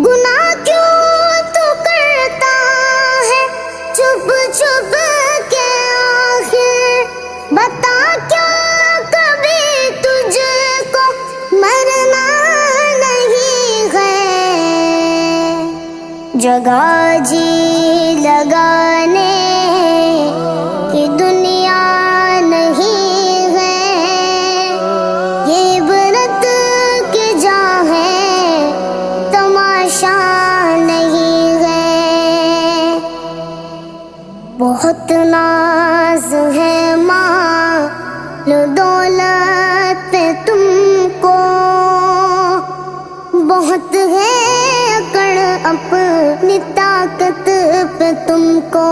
گناہ کیوں تو کرتا ہے چھپ چھپ کے آخر، بتا کیا کبھی تجھ کو مرنا نہیں ہے؟ جگہ جی لگانے کی دنیا نہیں ہے، یہ عبرت کی جا ہے تماشا نہیں ہے۔ بہت ناز ہے مال و دولت پہ تم کو، بہت ہے اکڑ اپنی طاقت پہ تم کو۔